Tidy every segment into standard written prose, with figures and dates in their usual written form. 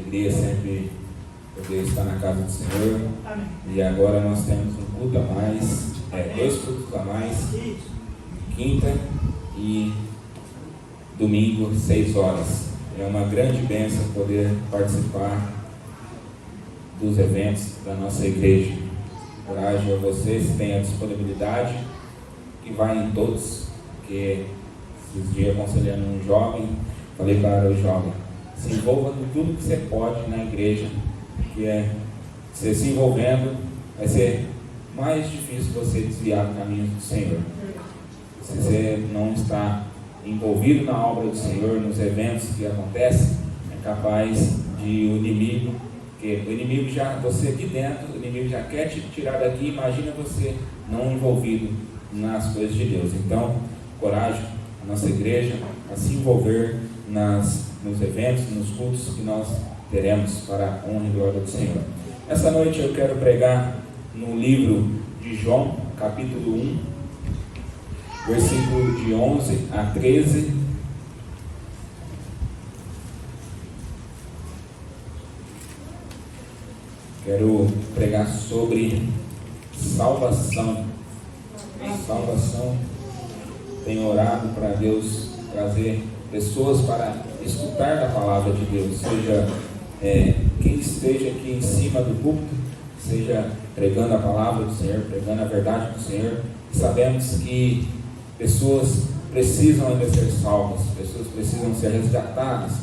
alegria sempre poder estar na casa do Senhor. Amém. E agora nós temos um culto a mais, dois cultos a mais, quinta e domingo, 6 horas. É uma grande bênção poder participar dos eventos da nossa igreja. Encorajo a vocês que têm a disponibilidade, que vai em todos, porque esses dias aconselhando um jovem, falei para o jovem, se envolva em tudo que você pode na igreja, que é você se envolvendo, vai ser mais difícil você desviar do caminho do Senhor. Se você não está envolvido na obra do Senhor, nos eventos que acontecem, é capaz de o inimigo, porque o inimigo já, você aqui dentro, o inimigo já quer te tirar daqui, imagina você não envolvido nas coisas de Deus. Então, coragem a nossa igreja a se envolver nos eventos, nos cultos que nós teremos para a honra e glória do Senhor. Essa noite eu quero pregar no livro de João, capítulo 1, versículo de 11 a 13. Quero pregar sobre salvação. Salvação. Tenho orado para Deus trazer pessoas para escutar da palavra de Deus, seja quem esteja aqui em cima do púlpito, seja pregando a palavra do Senhor, pregando a verdade do Senhor. Sabemos que pessoas precisam ainda ser salvas, pessoas precisam ser resgatadas,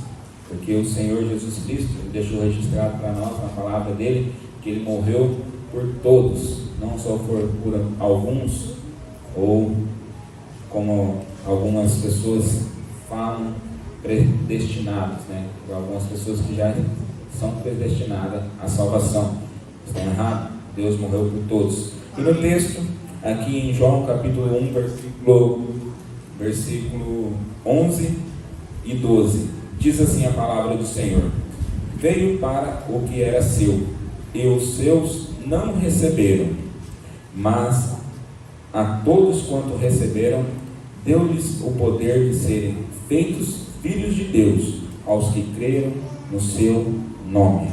porque o Senhor Jesus Cristo deixou registrado para nós na palavra dele que ele morreu por todos, não só por alguns, ou como algumas pessoas falam, predestinados, né? Por algumas pessoas que já são predestinadas à salvação. Está errado? Deus morreu por todos. E no texto, aqui em João capítulo 1, versículo 11 e 12, diz assim a palavra do Senhor: veio para o que era seu, e os seus não receberam, mas a todos quanto receberam, deu-lhes o poder de serem feitos filhos de Deus, aos que creram no seu nome.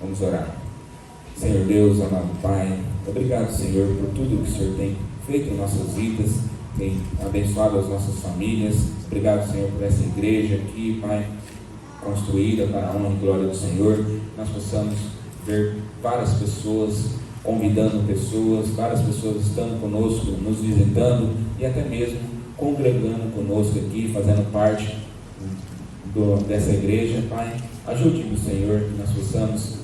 Vamos orar. Senhor Deus, amado Pai, obrigado, Senhor, por tudo que o Senhor tem feito em nossas vidas, tem abençoado as nossas famílias. Obrigado, Senhor, por essa igreja aqui, Pai, construída para a honra e glória do Senhor. Nós possamos ver várias pessoas convidando pessoas, várias pessoas estando conosco, nos visitando e até mesmo congregando conosco aqui, fazendo parte dessa igreja. Pai, ajude-nos, Senhor, que nós possamos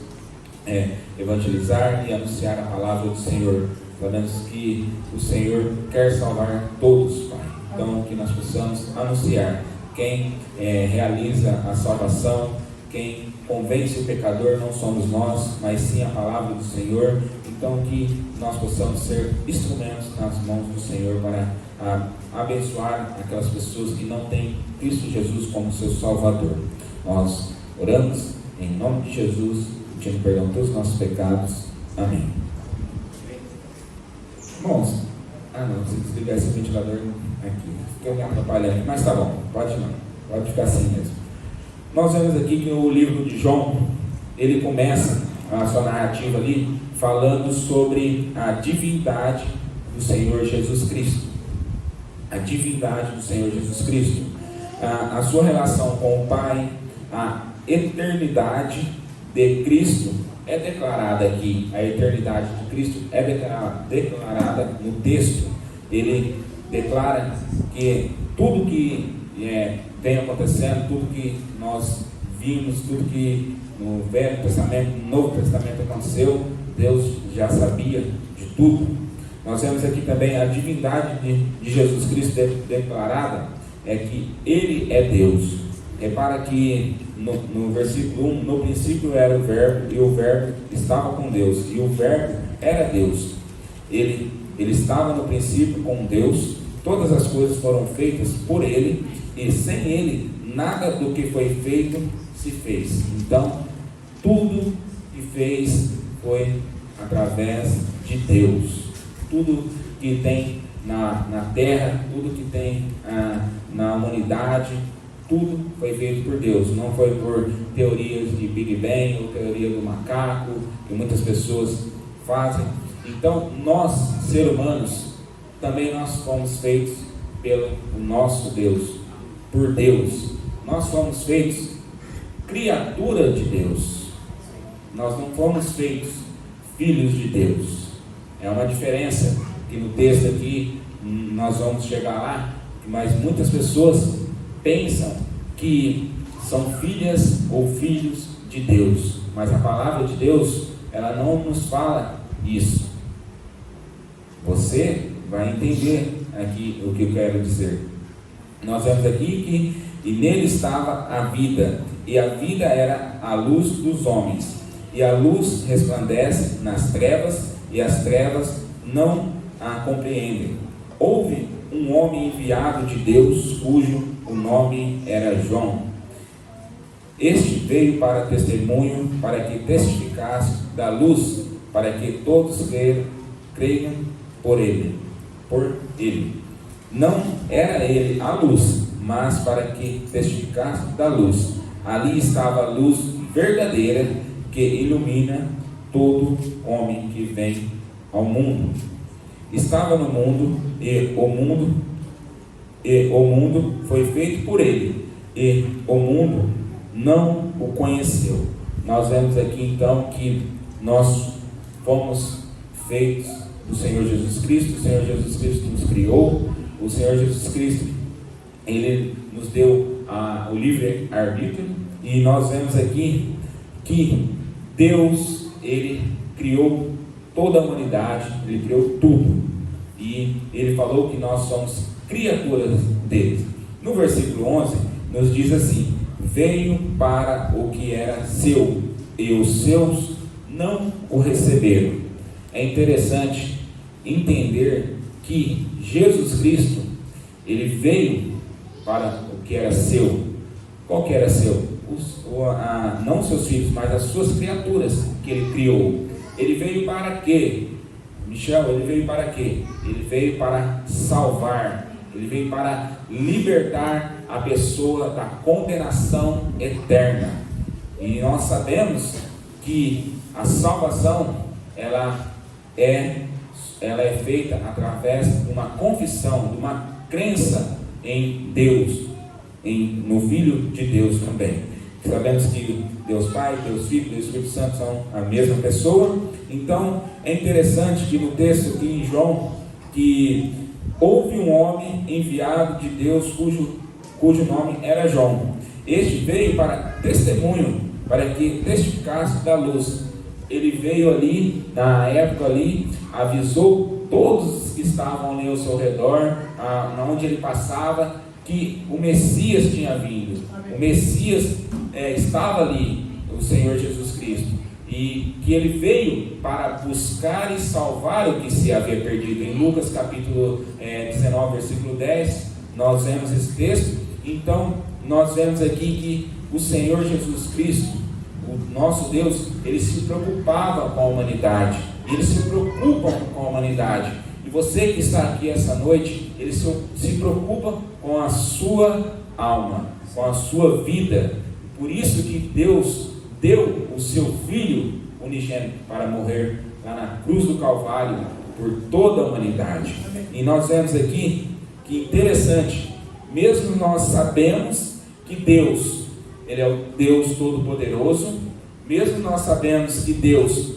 evangelizar e anunciar a palavra do Senhor. Sabemos que o Senhor quer salvar todos, Pai. Então, que nós possamos anunciar. Quem realiza a salvação, quem convence o pecador não somos nós, mas sim a palavra do Senhor. Então, que nós possamos ser instrumentos nas mãos do Senhor para abençoar aquelas pessoas que não têm Cristo Jesus como seu Salvador. Nós oramos em nome de Jesus, pedindo perdão por todos os nossos pecados. Amém. Irmãos, não, se desligar esse ventilador aqui, fica me atrapalhando, mas tá bom, pode ficar assim mesmo. Nós vemos aqui que o livro de João, ele começa a sua narrativa ali, falando sobre a divindade do Senhor Jesus Cristo. A divindade do Senhor Jesus Cristo. A sua relação com o Pai, a eternidade de Cristo é declarada aqui. A eternidade de Cristo é declarada no texto. Ele declara que tudo que vem acontecendo, tudo que nós vimos, tudo que no Velho Testamento, no Novo Testamento aconteceu, Deus já sabia de tudo. Nós vemos aqui também a divindade de Jesus Cristo declarada, é que Ele é Deus. Repara que no versículo 1, no princípio era o Verbo, e o Verbo estava com Deus, e o Verbo era Deus. Ele estava no princípio com Deus, todas as coisas foram feitas por Ele, e sem Ele, nada do que foi feito se fez. Então, tudo que fez foi através de Deus. Tudo que tem na terra, tudo que tem na humanidade, tudo foi feito por Deus, não foi por teorias de Big Bang ou teoria do macaco, que muitas pessoas fazem. Então, nós, seres humanos, também nós fomos feitos pelo nosso Deus, por Deus. Nós fomos feitos criatura de Deus. Nós não fomos feitos filhos de Deus. É uma diferença que no texto aqui nós vamos chegar lá, mas muitas pessoas pensam que são filhas ou filhos de Deus, mas a palavra de Deus, ela não nos fala isso. Você vai entender aqui o que eu quero dizer. Nós vemos aqui que e nele estava a vida, e a vida era a luz dos homens, e a luz resplandece nas trevas, e as trevas não a compreendem. Houve um homem enviado de Deus, cujo o nome era João. Este veio para testemunho, para que testificasse da luz, para que todos creiam por ele. Não era ele a luz, mas para que testificasse da luz. Ali estava a luz verdadeira, que ilumina todo homem que vem ao mundo. Estava no mundo, e o mundo foi feito por ele, e o mundo não o conheceu. Nós vemos aqui então que nós fomos feitos do Senhor Jesus Cristo. O Senhor Jesus Cristo nos criou. O Senhor Jesus Cristo, Ele nos deu o livre-arbítrio, e nós vemos aqui que Deus, Ele criou toda a humanidade, Ele criou tudo, e Ele falou que nós somos criaturas dele. No versículo 11, nos diz assim: veio para o que era seu, e os seus não o receberam. É interessante entender que Jesus Cristo, Ele veio para o que era seu. Qual que era seu? Não seus filhos, mas as suas criaturas que Ele criou. Ele veio para quê? Michel, Ele veio para quê? Ele veio para salvar. Ele veio para libertar a pessoa da condenação eterna. E nós sabemos que a salvação, ela é feita através de uma confissão, de uma crença em Deus, no Filho de Deus também. Sabemos que Deus Pai, Deus Filho, Deus Espírito Santo são a mesma pessoa. Então é interessante que no texto aqui em João, que houve um homem enviado de Deus cujo nome era João. Este veio para testemunho, para que testificasse da luz. Ele veio ali, na época ali, avisou todos que estavam ali ao seu redor, onde ele passava, que o Messias tinha vindo. O Messias estava ali, o Senhor Jesus Cristo, e que ele veio para buscar e salvar o que se havia perdido. Em Lucas capítulo 19, versículo 10, nós vemos esse texto. Então nós vemos aqui que o Senhor Jesus Cristo, o nosso Deus, Ele se preocupava com a humanidade. Ele se preocupa com a humanidade. E você que está aqui essa noite, Ele se preocupa com a sua alma, com a sua vida. Por isso que Deus deu o seu Filho unigênito para morrer lá na cruz do Calvário por toda a humanidade. E nós vemos aqui que interessante, mesmo nós sabemos que Deus, Ele é o Deus Todo-Poderoso, mesmo nós sabemos que Deus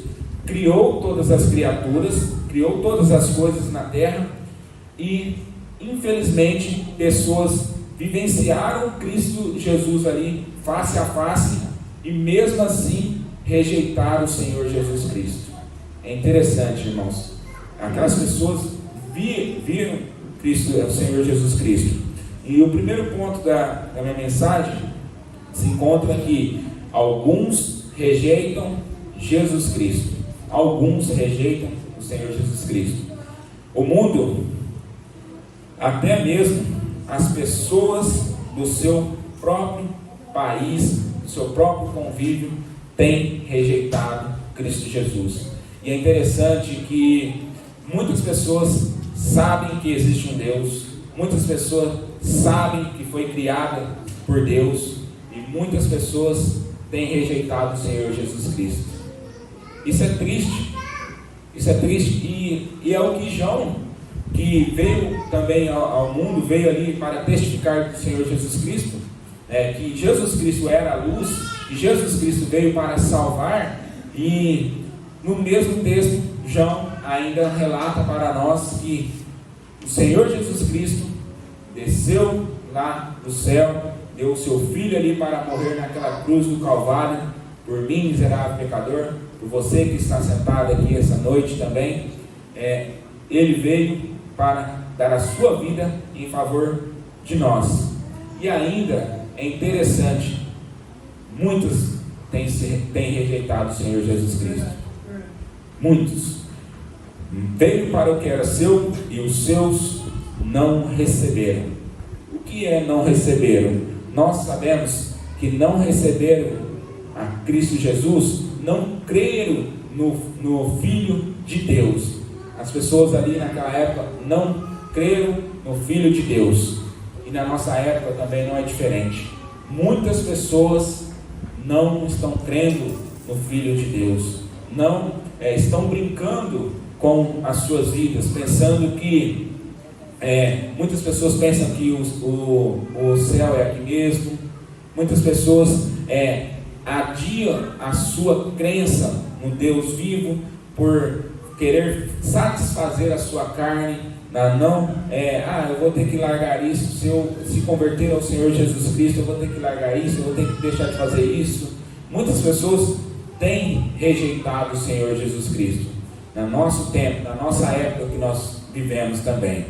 criou todas as criaturas, criou todas as coisas na terra, e infelizmente pessoas vivenciaram Cristo Jesus ali face a face, e mesmo assim rejeitaram o Senhor Jesus Cristo. É interessante, irmãos, aquelas pessoas viram Cristo, o Senhor Jesus Cristo. E o primeiro ponto da minha mensagem se encontra aqui: alguns rejeitam Jesus Cristo. Alguns rejeitam o Senhor Jesus Cristo. O mundo, até mesmo as pessoas do seu próprio país, do seu próprio convívio, têm rejeitado Cristo Jesus. E é interessante que muitas pessoas sabem que existe um Deus, muitas pessoas sabem que foi criada por Deus, e muitas pessoas têm rejeitado o Senhor Jesus Cristo. Isso é triste, e é o que João, que veio também ao mundo, veio ali para testificar do Senhor Jesus Cristo, que Jesus Cristo era a luz, que Jesus Cristo veio para salvar. E no mesmo texto, João ainda relata para nós que o Senhor Jesus Cristo desceu lá do céu, deu o seu Filho ali para morrer naquela cruz do Calvário, por mim, miserável pecador, por você que está sentado aqui essa noite também. Ele veio para dar a sua vida em favor de nós. E ainda é interessante, muitos têm rejeitado o Senhor Jesus Cristo. Muitos. Veio para o que era seu e os seus não receberam. O que é não receberam? Nós sabemos que não receberam a Cristo Jesus, não creram no Filho de Deus. As pessoas ali naquela época não creram no Filho de Deus. E na nossa época também não é diferente. Muitas pessoas não estão crendo no Filho de Deus. Não estão brincando com as suas vidas, pensando que muitas pessoas pensam que o céu é aqui mesmo. Muitas pessoas adiam a sua crença no Deus vivo por querer satisfazer a sua carne. Eu vou ter que largar isso. Se eu se converter ao Senhor Jesus Cristo, eu vou ter que largar isso, eu vou ter que deixar de fazer isso. Muitas pessoas têm rejeitado o Senhor Jesus Cristo no nosso tempo, na nossa época que nós vivemos também.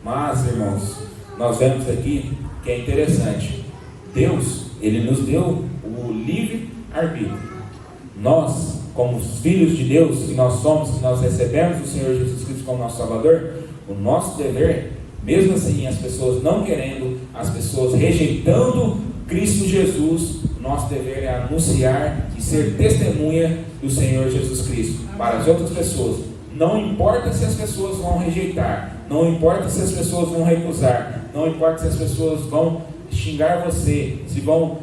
Mas, irmãos, nós vemos aqui que é interessante. Deus, Ele nos deu o livre-arbítrio. Nós, como os filhos de Deus que nós somos, que nós recebemos o Senhor Jesus Cristo como nosso Salvador, o nosso dever, mesmo assim, as pessoas não querendo, as pessoas rejeitando Cristo Jesus, o nosso dever é anunciar e ser testemunha do Senhor Jesus Cristo para as outras pessoas. Não importa se as pessoas vão rejeitar, não importa se as pessoas vão recusar, não importa se as pessoas vão xingar você, se vão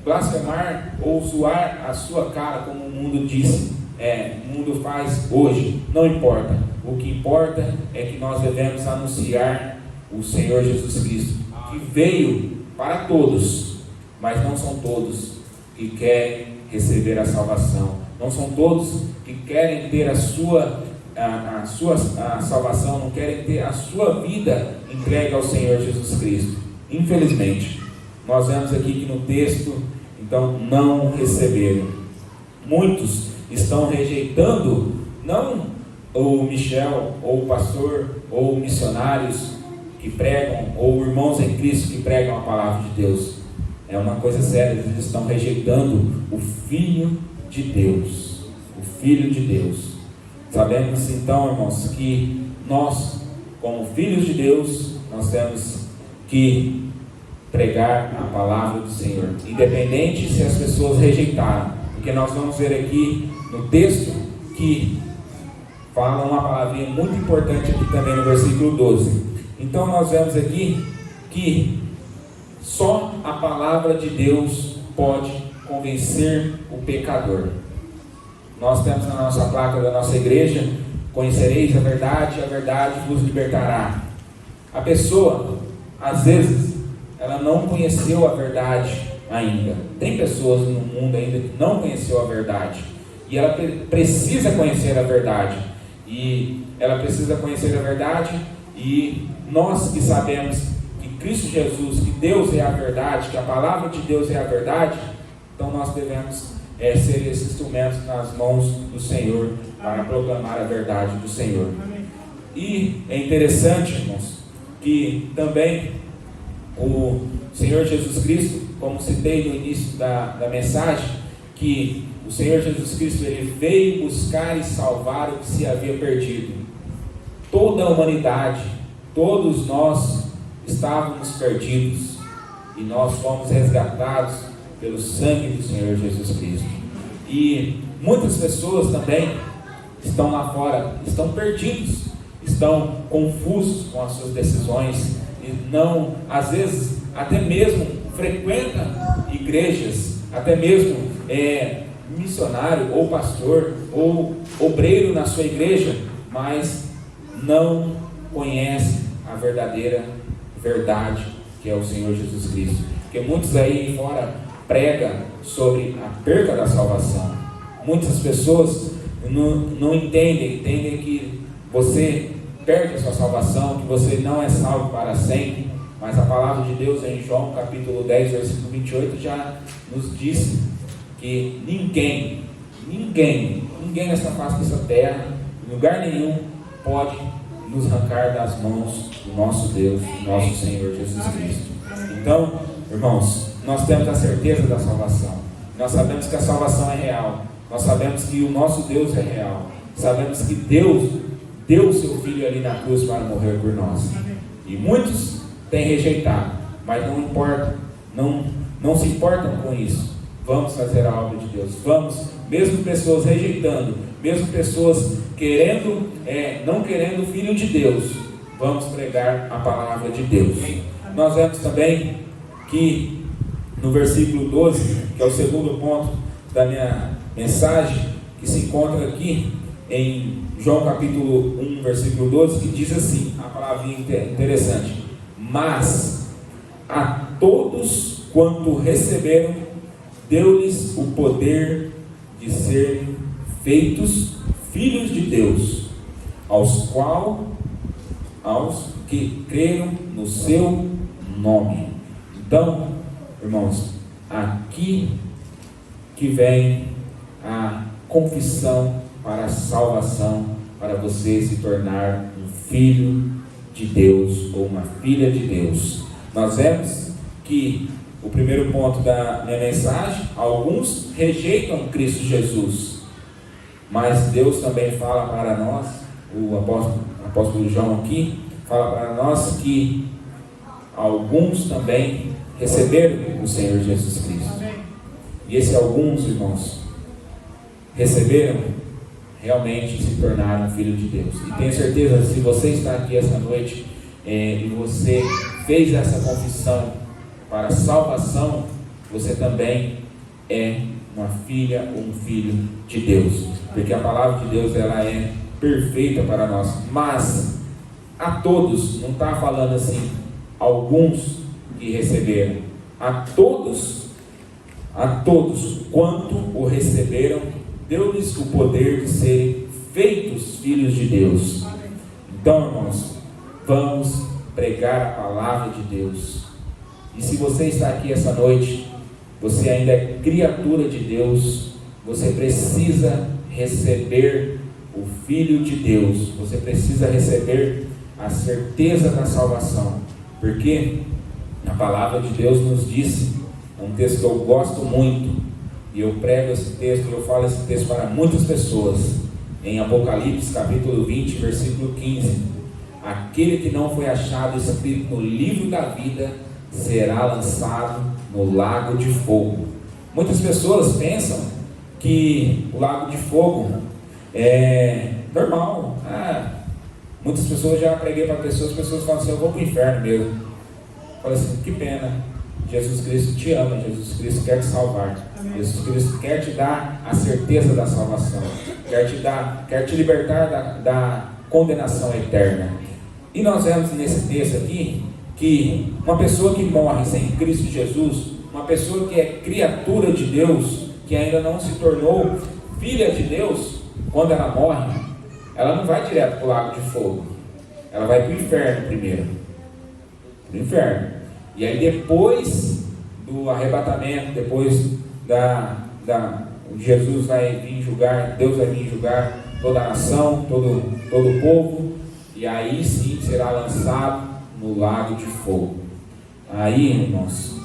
blasfemar ou zoar a sua cara, como o mundo diz, o mundo faz hoje. Não importa. O que importa é que nós devemos anunciar o Senhor Jesus Cristo, que veio para todos, mas não são todos que querem receber a salvação. Não são todos que querem ter a sua salvação, não querem ter a sua vida entregue ao Senhor Jesus Cristo. Infelizmente, nós vemos aqui que no texto, então, não receberam. Muitos estão rejeitando, não o Michel, ou o pastor, ou missionários que pregam, ou irmãos em Cristo que pregam a palavra de Deus. É uma coisa séria, eles estão rejeitando o Filho de Deus. O Filho de Deus. Sabemos então, irmãos, que nós, como filhos de Deus, nós temos que pregar a palavra do Senhor, independente se as pessoas rejeitaram, porque nós vamos ver aqui no texto que fala uma palavrinha muito importante aqui também no versículo 12. Então nós vemos aqui que só a palavra de Deus pode convencer o pecador. Nós temos na nossa placa da nossa igreja: conhecereis a verdade vos libertará. A pessoa, às vezes, ela não conheceu a verdade ainda. Tem pessoas no mundo ainda que não conheceu a verdade, e ela precisa conhecer a verdade. E ela precisa conhecer a verdade, e nós que sabemos que Cristo Jesus, que Deus é a verdade, que a palavra de Deus é a verdade, então nós devemos ser esses instrumentos nas mãos do Senhor para proclamar a verdade do Senhor. E é interessante, irmãos, que também o Senhor Jesus Cristo, como citei no início da mensagem, que o Senhor Jesus Cristo, Ele veio buscar e salvar o que se havia perdido. Toda a humanidade, todos nós estávamos perdidos, e nós fomos resgatados pelo sangue do Senhor Jesus Cristo. E muitas pessoas também estão lá fora, estão perdidos, estão confusos com as suas decisões, e não, às vezes, até mesmo frequenta igrejas, até mesmo missionário ou pastor ou obreiro na sua igreja, mas não conhece a verdadeira verdade, que é o Senhor Jesus Cristo. Porque muitos aí fora pregam sobre a perda da salvação. Muitas pessoas não entendem que você perde a sua salvação, que você não é salvo para sempre. Mas a palavra de Deus em João capítulo 10, versículo 28 já nos disse que ninguém nessa face dessa terra, em lugar nenhum, pode nos arrancar das mãos do nosso Deus, do nosso Senhor Jesus Cristo. Então, irmãos, nós temos a certeza da salvação. Nós sabemos que a salvação é real. Nós sabemos que o nosso Deus é real. Sabemos que Deus deu o seu Filho ali na cruz para morrer por nós. E muitos têm rejeitado, mas não importa, não se importam com isso. Vamos fazer a obra de Deus. Vamos, mesmo pessoas rejeitando, mesmo pessoas não querendo o Filho de Deus, vamos pregar a palavra de Deus. Nós vemos também que no versículo 12, que é o segundo ponto da minha mensagem, que se encontra aqui em João capítulo 1, versículo 12, que diz assim, a palavrinha interessante: mas a todos quanto receberam, deu-lhes o poder de serem feitos filhos de Deus, aos que creram no seu nome. Então, irmãos, aqui que vem a confissão para a salvação, para você se tornar um filho de Deus ou uma filha de Deus. Nós vemos que o primeiro ponto da minha mensagem, alguns rejeitam Cristo Jesus, mas Deus também fala para nós, o apóstolo João aqui, fala para nós que alguns também receberam o Senhor Jesus Cristo. E esses alguns, irmãos, receberam, realmente se tornaram filho de Deus. E tenho certeza, se você está aqui essa noite e você fez essa confissão para a salvação, você também é uma filha ou um filho de Deus, porque a palavra de Deus ela é perfeita para nós. Mas a todos, não está falando assim, alguns que receberam, a todos quanto o receberam, deu-lhes o poder de serem feitos filhos de Deus. Então, irmãos, vamos pregar a palavra de Deus. E se você está aqui essa noite, você ainda é criatura de Deus, você precisa receber o Filho de Deus, você precisa receber a certeza da salvação, porque a palavra de Deus nos disse, é um texto que eu gosto muito, e eu prego esse texto, eu falo esse texto para muitas pessoas, em Apocalipse capítulo 20, versículo 15: aquele que não foi achado escrito no livro da vida será lançado no lago de fogo. Muitas pessoas pensam que o lago de fogo é normal. Muitas pessoas, já preguei para pessoas, as pessoas falam assim: eu vou para o inferno mesmo. Eu falo assim: que pena, Jesus Cristo te ama, Jesus Cristo quer te salvar. Amém. Jesus Cristo quer te dar a certeza da salvação, quer te libertar da condenação eterna. E nós vemos nesse texto aqui que uma pessoa que morre sem Cristo Jesus, uma pessoa que é criatura de Deus, que ainda não se tornou filha de Deus, quando ela morre, ela não vai direto para o lago de fogo, ela vai para o inferno primeiro, para o inferno. E aí depois do arrebatamento, depois Jesus vai vir julgar, Deus vai vir julgar toda a nação, todo o povo, e aí sim será lançado no lago de fogo. Aí, irmãos,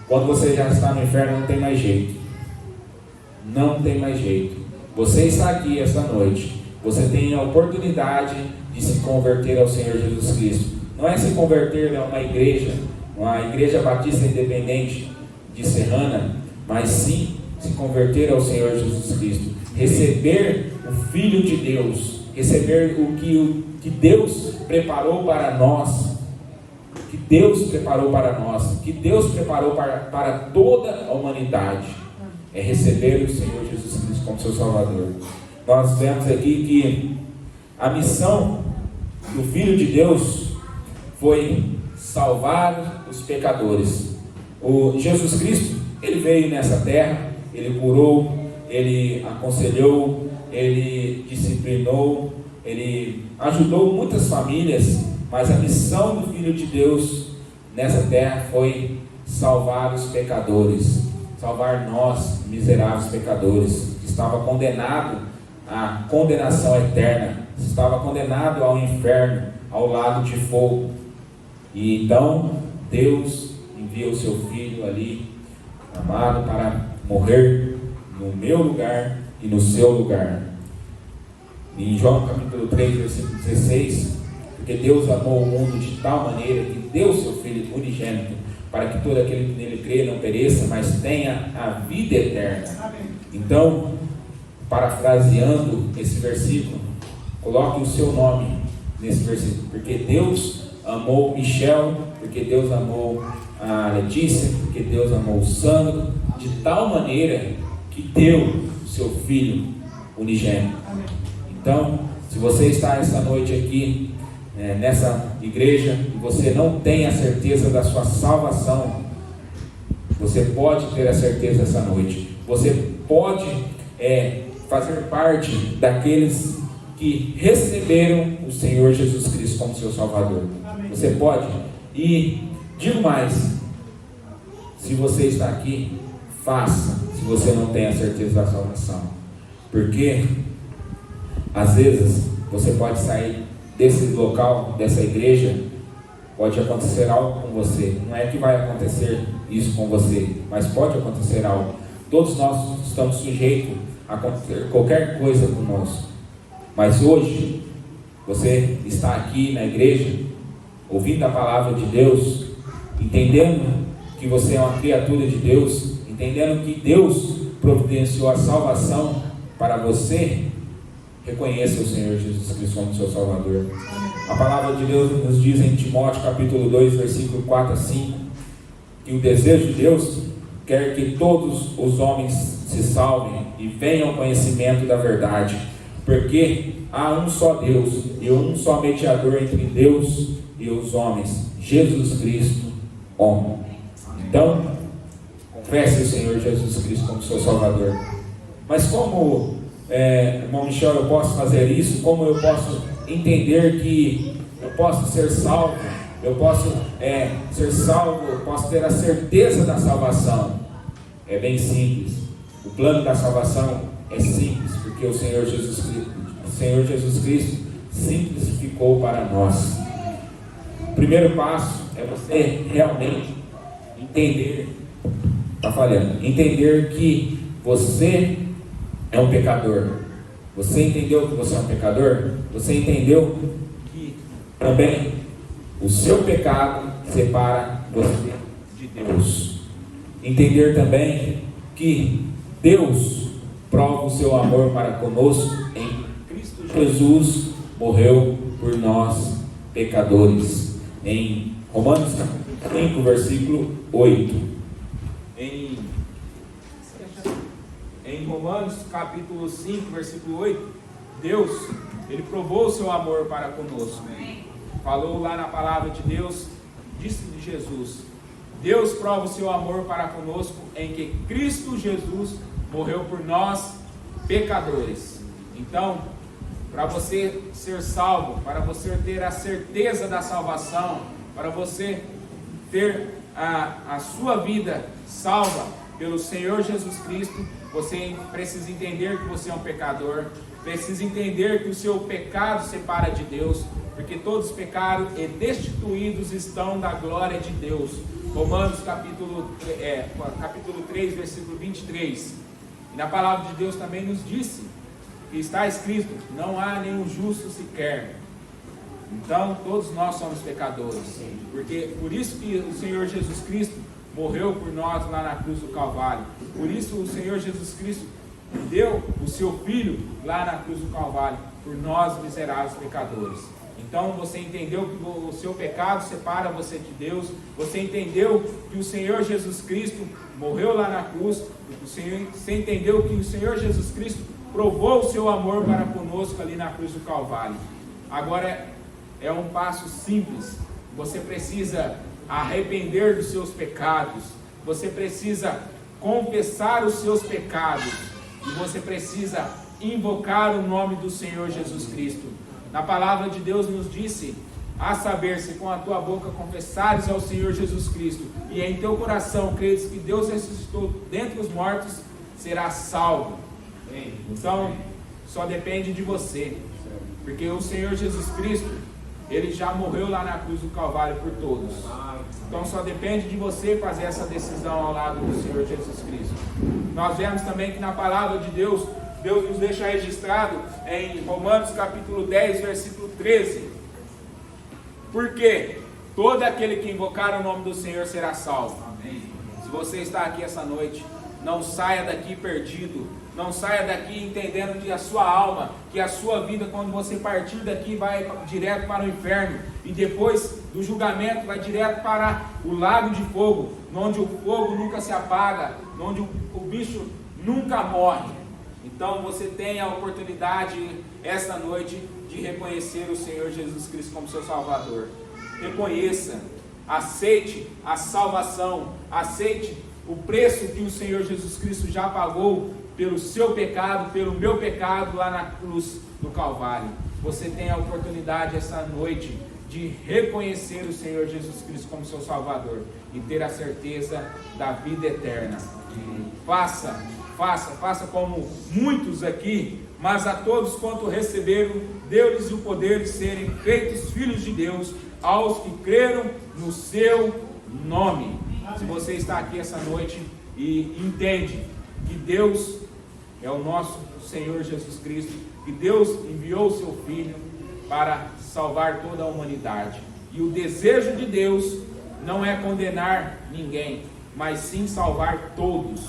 quando você já está no inferno, não tem mais jeito. Não tem mais jeito. Você está aqui esta noite, você tem a oportunidade de se converter ao Senhor Jesus Cristo. Não é se converter a uma igreja batista independente de Serrana, mas sim se converter ao Senhor Jesus Cristo, receber o Filho de Deus, receber o que Deus preparou para nós, que Deus preparou para nós, que Deus preparou para toda a humanidade, é receber o Senhor Jesus Cristo como seu Salvador. Nós vemos aqui que a missão do Filho de Deus foi salvar os pecadores. O Jesus Cristo, ele veio nessa terra, ele curou, ele aconselhou, ele disciplinou, ele ajudou muitas famílias, mas a missão do Filho de Deus nessa terra foi salvar os pecadores, salvar nós, miseráveis pecadores, que estava condenado à condenação eterna, estava condenado ao inferno, ao lago de fogo. E então Deus envia o seu Filho ali, amado, para morrer no meu lugar e no seu lugar. Em João capítulo 3, versículo 16, porque Deus amou o mundo de tal maneira que deu o seu Filho unigênito, para que todo aquele que nele crê não pereça, mas tenha a vida eterna. Então, parafraseando esse versículo, coloque o seu nome nesse versículo, porque Deus amou Michel, porque Deus amou a Letícia, porque Deus amou o Sandro, de tal maneira que deu o seu Filho unigênito. Então, se você está essa noite aqui, nessa igreja, e você não tem a certeza da sua salvação, você pode ter a certeza essa noite. Você pode fazer parte daqueles que receberam o Senhor Jesus Cristo como seu Salvador. Amém. Você pode. E digo mais, se você está aqui, faça, se você não tem a certeza da salvação. Porque às vezes você pode sair desse local, dessa igreja, pode acontecer algo com você. Não é que vai acontecer isso com você, mas pode acontecer algo. Todos nós estamos sujeitos a acontecer qualquer coisa conosco. Mas hoje, você está aqui na igreja, ouvindo a palavra de Deus, entendendo que você é uma criatura de Deus, entendendo que Deus providenciou a salvação para você. Reconheça o Senhor Jesus Cristo como seu Salvador. A palavra de Deus nos diz em Timóteo capítulo 2, versículo 4 a 5, que o desejo de Deus quer que todos os homens se salvem e venham ao conhecimento da verdade, porque há um só Deus e um só mediador entre Deus e os homens, Jesus Cristo, homem. Então, confesse o Senhor Jesus Cristo como seu Salvador. Mas como, irmão Michel, eu posso fazer isso? Como eu posso entender que eu posso ser salvo? Eu posso ser salvo, eu posso ter a certeza da salvação? É bem simples. O plano da salvação é simples, porque o Senhor Jesus Cristo simplificou para nós. O primeiro passo é você realmente entender, entender que você é um pecador. Você entendeu que você é um pecador? Você entendeu que também o seu pecado separa você de Deus. Entender também que Deus prova o seu amor para conosco em Cristo Jesus, morreu por nós pecadores. Em Romanos 5, versículo 8. Em Romanos capítulo 5, versículo 8, Deus, Ele provou o seu amor para conosco. Falou lá na palavra de Deus, disse de Jesus: Deus prova o seu amor para conosco em que Cristo Jesus morreu por nós, pecadores. Então, para você ser salvo, para você ter a certeza da salvação, para você ter a sua vida salva pelo Senhor Jesus Cristo, você precisa entender que você é um pecador, precisa entender que o seu pecado separa de Deus, porque todos pecaram e destituídos estão da glória de Deus. Romanos capítulo 3, versículo 23. E na palavra de Deus também nos disse, que está escrito: não há nenhum justo sequer. Então todos nós somos pecadores, porque por isso que o Senhor Jesus Cristo morreu por nós lá na cruz do Calvário. Por isso o Senhor Jesus Cristo deu o seu Filho lá na cruz do Calvário, por nós miseráveis pecadores. Então você entendeu que o seu pecado separa você de Deus, você entendeu que o Senhor Jesus Cristo morreu lá na cruz, você entendeu que o Senhor Jesus Cristo provou o seu amor para conosco ali na cruz do Calvário. Agora é um passo simples, você precisa arrepender dos seus pecados, você precisa confessar os seus pecados e você precisa invocar o nome do Senhor Jesus Cristo. Na palavra de Deus nos disse, a saber, se com a tua boca confessares ao Senhor Jesus Cristo e em teu coração creres que Deus ressuscitou dentre os mortos, serás salvo. Então, só depende de você, porque o Senhor Jesus Cristo, Ele já morreu lá na cruz do Calvário por todos. Então só depende de você fazer essa decisão ao lado do Senhor Jesus Cristo. Nós vemos também que na palavra de Deus, Deus nos deixa registrado em Romanos capítulo 10, versículo 13. Porque todo aquele que invocar o nome do Senhor será salvo. Amém. Se você está aqui essa noite, não saia daqui perdido. Não saia daqui entendendo que a sua alma, que a sua vida, quando você partir daqui, vai direto para o inferno. E depois do julgamento, vai direto para o lago de fogo, onde o fogo nunca se apaga, onde o bicho nunca morre. Então você tem a oportunidade, esta noite, de reconhecer o Senhor Jesus Cristo como seu Salvador. Reconheça, aceite a salvação, aceite o preço que o Senhor Jesus Cristo já pagou pelo seu pecado, pelo meu pecado lá na cruz do Calvário. Você tem a oportunidade essa noite de reconhecer o Senhor Jesus Cristo como seu Salvador e ter a certeza da vida eterna. Faça como muitos aqui, mas a todos quanto receberam, deu-lhes o poder de serem feitos filhos de Deus, aos que creram no seu nome. Se você está aqui essa noite e entende que Deus é o nosso Senhor Jesus Cristo, que Deus enviou o seu Filho para salvar toda a humanidade, e o desejo de Deus não é condenar ninguém, mas sim salvar todos.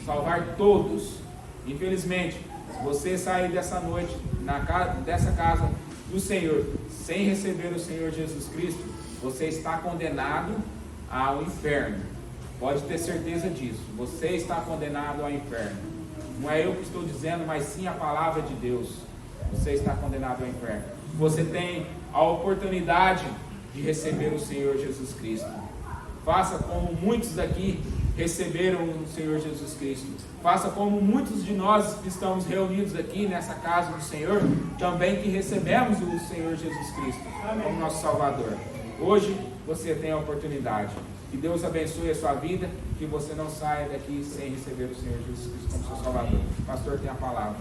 Salvar todos. Infelizmente, se você sair dessa noite dessa casa do Senhor sem receber o Senhor Jesus Cristo, você está condenado ao inferno. Pode ter certeza disso. Você está condenado ao inferno. Não é eu que estou dizendo, mas sim a palavra de Deus. Você está condenado ao inferno. Você tem a oportunidade de receber o Senhor Jesus Cristo. Faça como muitos daqui receberam o Senhor Jesus Cristo. Faça como muitos de nós que estamos reunidos aqui nessa casa do Senhor, também que recebemos o Senhor Jesus Cristo como nosso Salvador. Hoje você tem a oportunidade. Que Deus abençoe a sua vida, que você não saia daqui sem receber o Senhor Jesus Cristo como seu Salvador. O pastor tem a palavra.